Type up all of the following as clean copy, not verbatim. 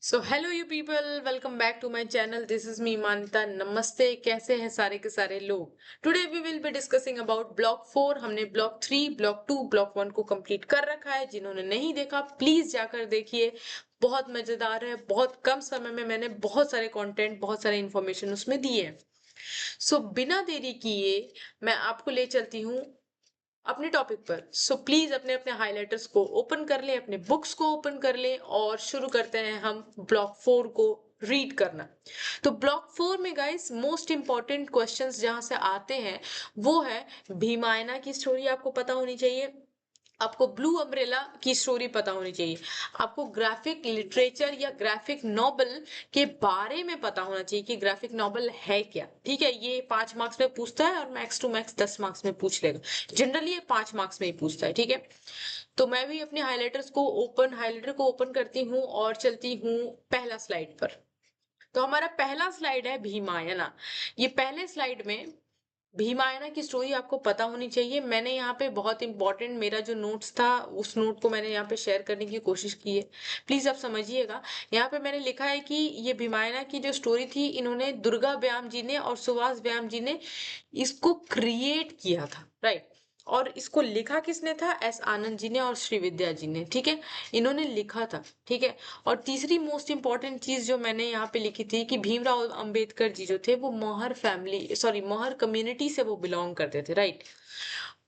So hello you people, welcome back to my channel. This is me Manita. नमस्ते, कैसे हैं सारे के सारे लोग। Today we will be discussing about block 4। हमने ब्लॉक 3, ब्लॉक 2, ब्लॉक 1 को कंप्लीट कर रखा है। जिन्होंने नहीं देखा प्लीज जाकर देखिए, बहुत मजेदार है। बहुत कम समय में मैंने बहुत सारे कंटेंट, बहुत सारे इंफॉर्मेशन उसमें दिए हैं। बिना देरी किए मैं आपको ले चलती हूँ अपने टॉपिक पर। प्लीज अपने अपने हाइलाइटर्स को ओपन कर लें, अपने बुक्स को ओपन कर लें और शुरू करते हैं हम ब्लॉक 4 को रीड करना। तो ब्लॉक 4 में गाइस मोस्ट इंपॉर्टेंट क्वेश्चंस जहां से आते हैं वो है भीमायना की स्टोरी आपको पता होनी चाहिए, आपको ब्लू अम्ब्रेला की स्टोरी पता होनी चाहिए, आपको ग्राफिक लिटरेचर या ग्राफिक नॉवल के बारे में पता होना चाहिए कि ग्राफिक नॉवल है क्या। ठीक है, ये 5 मार्क्स में पूछता है और मैक्स टू मैक्स 10 मार्क्स में पूछ लेगा। जनरली ये 5 मार्क्स में ही पूछता है। ठीक है, तो मैं भी अपने हाइलाइटर को ओपन करती हूँ और चलती हूँ पहला स्लाइड पर। तो हमारा पहला स्लाइड है भीमायना। ये पहले स्लाइड में भीमायना की स्टोरी आपको पता होनी चाहिए। मैंने यहाँ पे बहुत इंपॉर्टेंट मेरा जो नोट्स था उस नोट को मैंने यहाँ पे शेयर करने की कोशिश की है, प्लीज आप समझिएगा। यहाँ पे मैंने लिखा है कि ये भीमायना की जो स्टोरी थी, इन्होंने दुर्गा व्याम जी ने और सुभाष व्याम जी ने इसको क्रिएट किया था, राइट। और इसको लिखा किसने था? एस आनंद जी ने और श्री विद्या जी ने। ठीक है, इन्होंने लिखा था। ठीक है, और तीसरी मोस्ट इंपॉर्टेंट चीज जो मैंने यहाँ पे लिखी थी कि भीमराव अंबेडकर जी जो थे वो मोहर कम्युनिटी से वो बिलोंग करते थे, राइट।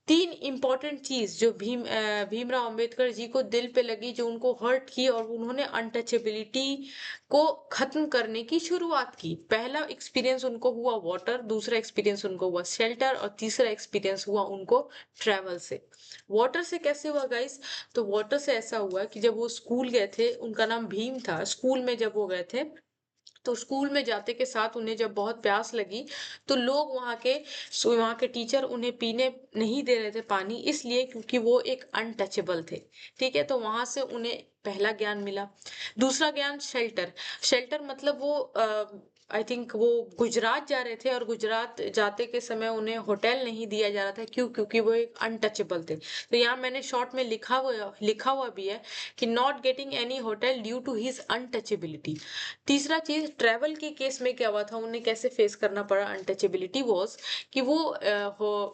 तीन इंपॉर्टेंट चीज जो भीमराव अंबेडकर जी को दिल पे लगी, जो उनको हर्ट की, और उन्होंने अनटचेबिलिटी को खत्म करने की शुरुआत की। पहला एक्सपीरियंस उनको हुआ वाटर, दूसरा एक्सपीरियंस उनको हुआ शेल्टर, और तीसरा एक्सपीरियंस हुआ उनको ट्रेवल से। वाटर से कैसे हुआ गाइस? तो वाटर से ऐसा हुआ कि जब वो स्कूल गए थे, उनका नाम भीम था, स्कूल में जब वो गए थे तो स्कूल में जाते के साथ उन्हें जब बहुत प्यास लगी तो लोग वहाँ के टीचर उन्हें पीने नहीं दे रहे थे पानी, इसलिए क्योंकि वो एक अनटचेबल थे। ठीक है, तो वहां से उन्हें पहला ज्ञान मिला। दूसरा ज्ञान शेल्टर। शेल्टर मतलब वो आई थिंक वो गुजरात जा रहे थे और गुजरात जाते के समय उन्हें होटल नहीं दिया जा रहा था। क्यों? क्योंकि वो एक अनटचेबल थे। तो यहाँ मैंने शॉर्ट में लिखा हुआ भी है कि not getting any hotel due to his untouchability. तीसरा चीज ट्रेवल के केस में क्या हुआ था, उन्हें कैसे फेस करना पड़ा अनटचेबिलिटी वॉज कि वो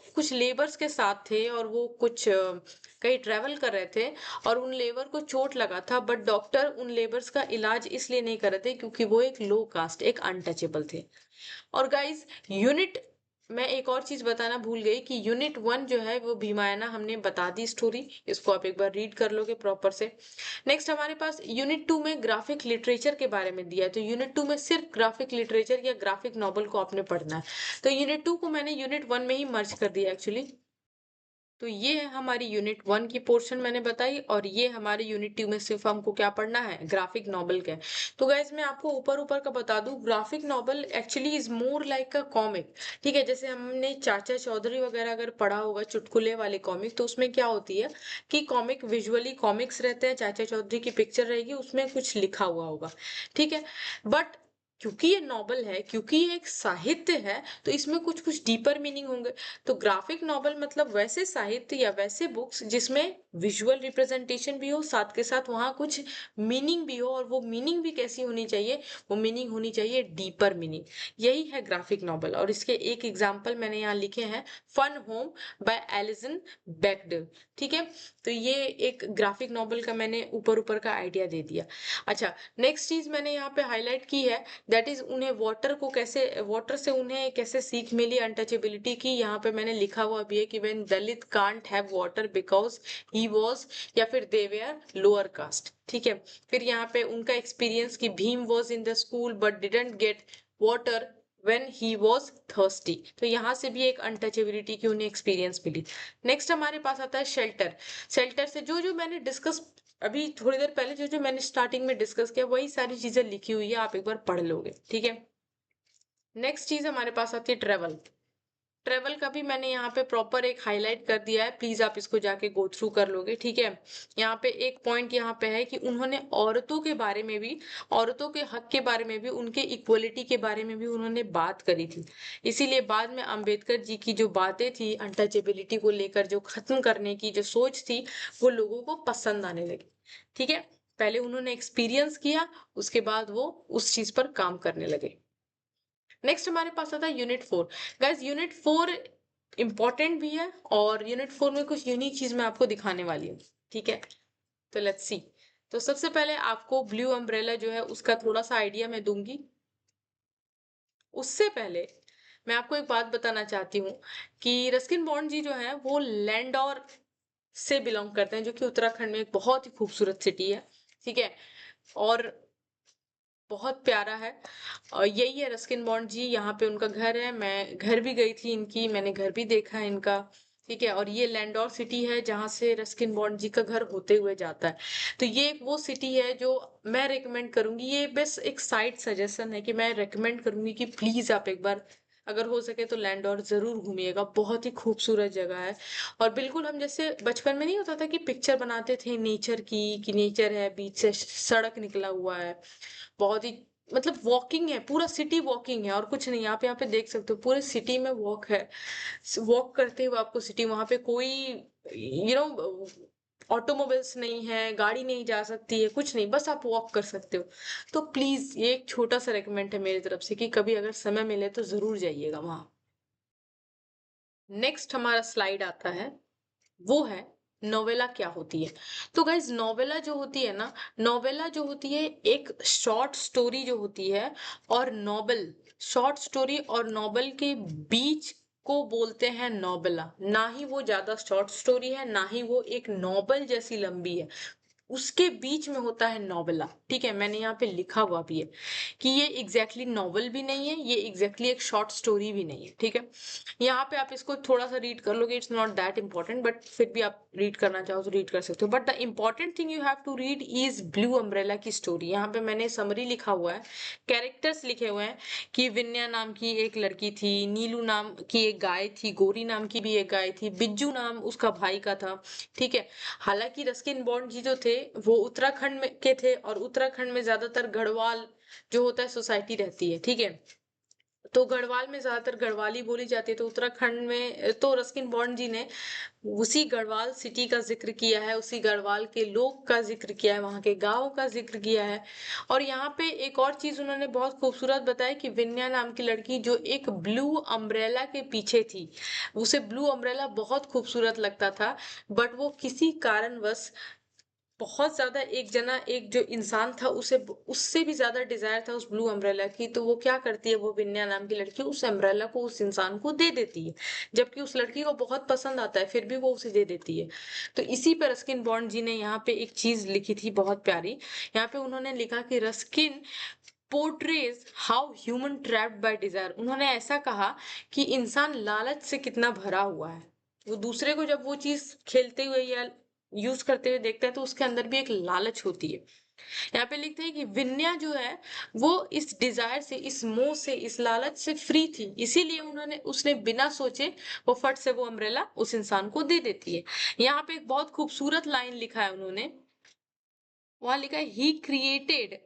कुछ लेबर्स के साथ थे और वो कुछ कहीं ट्रेवल कर रहे थे और उन लेबर को चोट लगा था, बट डॉक्टर उन लेबर्स का इलाज इसलिए नहीं कर रहे थे क्योंकि वो एक लो कास्ट, एक अनटचेबल थे। और गाइस यूनिट मैं एक और चीज बताना भूल गई कि यूनिट 1 जो है वो भीमायना हमने बता दी स्टोरी, इसको आप एक बार रीड कर लोगे प्रॉपर से। नेक्स्ट हमारे पास यूनिट 2 में ग्राफिक लिटरेचर के बारे में दिया है। तो यूनिट 2 में सिर्फ ग्राफिक लिटरेचर या ग्राफिक नॉवल को आपने पढ़ना है। तो यूनिट 2 को मैंने यूनिट 1 में ही मर्ज कर दिया एक्चुअली। तो ये है हमारी यूनिट 1 की पोर्शन मैंने बताई, और ये हमारे यूनिट 2 में सिर्फ हमको क्या पढ़ना है? ग्राफिक नॉवल का। तो गाइज मैं आपको ऊपर ऊपर का बता दूं, graphic novel actually is more like a comic. ठीक है, जैसे हमने चाचा चौधरी वगैरह अगर पढ़ा होगा चुटकुले वाले कॉमिक, तो उसमें क्या होती है कि कॉमिक विजुअली कॉमिक्स रहते हैं, चाचा चौधरी की पिक्चर रहेगी, उसमें कुछ लिखा हुआ होगा। ठीक है, बट क्योंकि ये नॉवल है, क्योंकि ये एक साहित्य है, तो इसमें कुछ कुछ डीपर मीनिंग होंगे। तो ग्राफिक नॉवल मतलब वैसे साहित्य या वैसे बुक्स जिसमें विजुअल रिप्रेजेंटेशन भी हो, साथ के साथ वहां कुछ मीनिंग भी हो, और वो मीनिंग भी कैसी होनी चाहिए? वो मीनिंग होनी चाहिए डीपर मीनिंग। यही है ग्राफिक नॉवल, और इसके एक एग्जाम्पल मैंने यहाँ लिखे हैं, फन होम बाय एलिसन बेकडल। ठीक है, तो ये एक ग्राफिक नॉवल का मैंने ऊपर ऊपर का आइडिया दे दिया। अच्छा, नेक्स्ट चीज मैंने यहाँ पे हाईलाइट की है, दैट इज उन्हें वाटर से उन्हें कैसे सीख मिली अनटचेबिलिटी की। यहाँ पे मैंने लिखा हुआ भी है कि when Dalit can't have water because he was, या फिर दे वेयर लोअर कास्ट। ठीक है, फिर यहाँ पे उनका एक्सपीरियंस कि Bhim was in the school but didn't get water when he was thirsty। तो यहाँ से भी एक अनटचेबिलिटी की उन्हें एक्सपीरियंस मिली। नेक्स्ट हमारे पास आता है शेल्टर। शेल्टर से जो जो मैंने डिस्कस अभी थोड़ी देर पहले, जो जो मैंने स्टार्टिंग में डिस्कस किया, वही सारी चीजें लिखी हुई है, आप एक बार पढ़ लोगे। ठीक है, नेक्स्ट चीज हमारे पास आती है ट्रेवल। ट्रेवल का भी मैंने यहाँ पे प्रॉपर एक हाईलाइट कर दिया है, प्लीज आप इसको जाके गो थ्रू कर लोगे। ठीक है, यहाँ पे एक पॉइंट यहाँ पे है कि उन्होंने औरतों के बारे में भी, औरतों के हक के बारे में भी, उनके इक्वलिटी के बारे में भी उन्होंने बात करी थी। इसीलिए बाद में अंबेडकर जी की जो बातें थी अनटचेबिलिटी को लेकर, जो खत्म करने की जो सोच थी, वो लोगों को पसंद आने लगी। ठीक है, पहले उन्होंने एक्सपीरियंस किया, उसके बाद वो उस चीज पर काम करने लगे। नेक्स्ट हमारे पास आता है यूनिट 4। गाइस यूनिट 4 इंपॉर्टेंट भी है और यूनिट 4 में कुछ यूनिक चीज मैं आपको दिखाने वाली हूँ, ठीक है। तो लेट्स सी। तो सबसे पहले आपको ब्लू अम्ब्रेला जो है उसका थोड़ा सा आइडिया मैं दूंगी। उससे पहले मैं आपको एक बात बताना चाहती हूँ कि रस्किन बॉन्ड जी जो है वो लैंडौर से बिलोंग करते हैं, जो कि उत्तराखंड में एक बहुत ही खूबसूरत सिटी है, ठीक है, और बहुत प्यारा है। और यही है रस्किन बॉन्ड जी, यहाँ पे उनका घर है। मैं घर भी गई थी इनकी, मैंने घर भी देखा है इनका, ठीक है। और ये लैंडौर सिटी है जहाँ से रस्किन बॉन्ड जी का घर होते हुए जाता है। तो ये एक वो सिटी है जो मैं रेकमेंड करूंगी। ये बस एक साइड सजेशन है कि मैं रेकमेंड करूंगी कि प्लीज आप एक बार अगर हो सके तो लैंडौर जरूर घूमिएगा, बहुत ही खूबसूरत जगह है। और बिल्कुल हम जैसे बचपन में नहीं होता था कि पिक्चर बनाते थे नेचर की, कि नेचर है, बीच से सड़क निकला हुआ है, बहुत ही मतलब वॉकिंग है, पूरा सिटी वॉकिंग है और कुछ नहीं। आप यहाँ पे देख सकते हो पूरे सिटी में वॉक है, वॉक करते हुए आपको सिटी, वहां पे कोई ऑटोमोबाइल्स नहीं है, गाड़ी नहीं जा सकती है, कुछ नहीं, बस आप वॉक कर सकते हो। तो प्लीज ये एक छोटा सा रेकमेंड है मेरी तरफ से कि कभी अगर समय मिले तो जरूर जाइएगा वहां। नेक्स्ट हमारा स्लाइड आता है, वो है नोवेला क्या होती है। तो गाइज नोवेला जो होती है ना, नोवेला जो होती है एक शॉर्ट स्टोरी जो होती है, और नॉवेल, शॉर्ट स्टोरी और नॉवेल के बीच को बोलते हैं नोवेला। ना ही वो ज्यादा शॉर्ट स्टोरी है, ना ही वो एक नॉवेल जैसी लंबी है, उसके बीच में होता है नोवेला, ठीक है। मैंने यहाँ पे लिखा हुआ भी है कि ये एग्जैक्टली नॉवल भी नहीं है, ये एग्जैक्टली एक शॉर्ट स्टोरी भी नहीं है, ठीक है। यहाँ पे आप इसको थोड़ा सा रीड कर लोगे, it's not that important, but फिर भी आप रीड करना चाहो तो रीड कर सकते हो। But the important thing you have to read is blue umbrella की स्टोरी। यहाँ पे मैंने समरी लिखा हुआ है, कैरेक्टर्स लिखे हुए हैं कि विन्या नाम की एक लड़की थी, नीलू नाम की एक गाय थी, गोरी नाम की भी एक गाय थी, बिज्जू नाम उसका भाई का था, ठीक है। हालांकि रस्किन बॉन्ड जी जो थे वो उत्तराखंड में के थे, और उत्तराखंड में ज्यादातर गढ़वाल जो होता है सोसाइटी रहती है, ठीक है। तो गढ़वाल में ज्यादातर गढ़वाली बोली जाती है, तो उत्तराखंड में तो रस्किन बॉन्ड जी ने उसी गढ़वाल सिटी का जिक्र किया है, उसी गढ़वाल के लोग का जिक्र किया है, वहां के गांव का जिक्र किया है। और यहाँ पे एक और चीज उन्होंने बहुत खूबसूरत बताया कि विन्या नाम की लड़की जो एक ब्लू अम्ब्रेला के पीछे थी, उसे ब्लू अम्ब्रेला बहुत खूबसूरत लगता था, बट वो किसी कारणवश बहुत ज्यादा एक जो इंसान था उसे उससे भी ज्यादा डिजायर था उस ब्लू अम्ब्रेला की, तो वो क्या करती है, वो विन्या नाम की लड़की उस अम्ब्रेला को उस इंसान को दे देती है, जबकि उस लड़की को बहुत पसंद आता है, फिर भी वो उसे दे देती है। तो इसी पर रस्किन बॉन्ड जी ने यहाँ पे एक चीज लिखी थी बहुत प्यारी। यहाँ पे उन्होंने लिखा कि Ruskin portrays how human trapped by desire. उन्होंने ऐसा कहा कि इंसान लालच से कितना भरा हुआ है, वो दूसरे को जब वो चीज खेलते हुए या यूज करते हुए देखता है तो उसके अंदर भी एक लालच होती है। यहाँ पे लिखते हैं कि विन्या जो है वो इस डिजायर से, इस मोह से, इस लालच से फ्री थी, इसीलिए उसने बिना सोचे वो फट से वो अम्ब्रेला उस इंसान को दे देती है। यहाँ पे एक बहुत खूबसूरत लाइन लिखा है उन्होंने, वहां लिखा है he created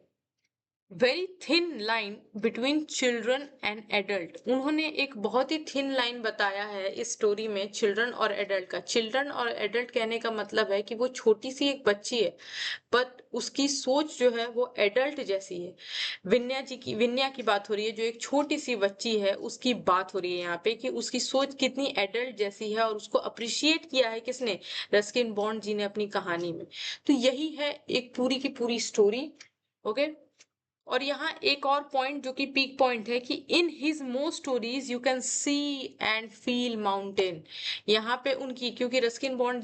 very thin line between children and adult. उन्होंने एक बहुत ही थिन लाइन बताया है इस स्टोरी में चिल्ड्रन और एडल्ट का। चिल्ड्रन और एडल्ट कहने का मतलब है कि वो छोटी सी एक बच्ची है, बट उसकी सोच जो है वो एडल्ट जैसी है। विन्या की बात हो रही है, जो एक छोटी सी बच्ची है उसकी बात हो रही है यहाँ पे, कि उसकी सोच कितनी एडल्ट जैसी है, और उसको अप्रिशिएट किया है किसने, रस्किन बॉन्ड जी ने अपनी कहानी में। तो यही है एक पूरी की पूरी स्टोरी, ओके। और यहाँ एक और पॉइंट जो कि पीक पॉइंट है कि in his most stories you can see and feel mountain. यहाँ पे उनकी, क्योंकि रस्किन बॉन्ड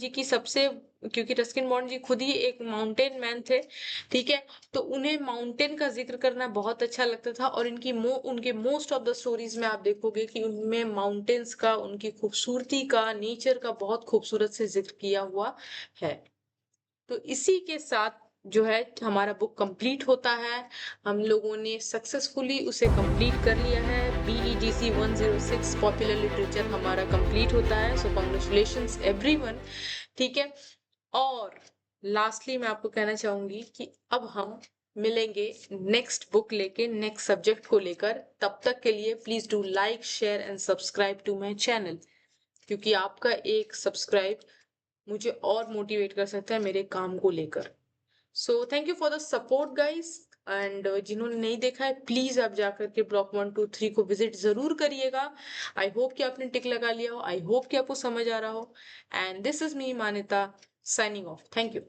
जी खुद ही एक माउंटेन मैन थे, ठीक है। तो उन्हें माउंटेन का जिक्र करना बहुत अच्छा लगता था, और उनके मोस्ट ऑफ द स्टोरीज में आप देखोगे कि उनमें माउंटेन्स का, उनकी खूबसूरती का, नेचर का बहुत खूबसूरत से जिक्र किया हुआ है। तो इसी के साथ जो है हमारा बुक कंप्लीट होता है। हम लोगों ने सक्सेसफुली उसे कंप्लीट कर लिया है। BEDC 106 पॉपुलर लिटरेचर हमारा कंप्लीट होता है, सो कॉन्ग्रेचुलेशंस एवरीवन, ठीक है। और लास्टली मैं आपको कहना चाहूंगी कि अब हम मिलेंगे नेक्स्ट बुक लेके, नेक्स्ट सब्जेक्ट को लेकर। तब तक के लिए please do like, share and subscribe to my channel, क्योंकि आपका एक सब्सक्राइब मुझे और मोटिवेट कर सकता है मेरे काम को लेकर। So thank you for the support guys. And जिन्होंने नहीं देखा है प्लीज आप जाकर के ब्लॉक 1 2 3 को विजिट जरूर करिएगा। आई होप कि आपने टिक लगा लिया हो, आई होप कि आपको समझ आ रहा हो। And this is me Manita signing off. Thank you.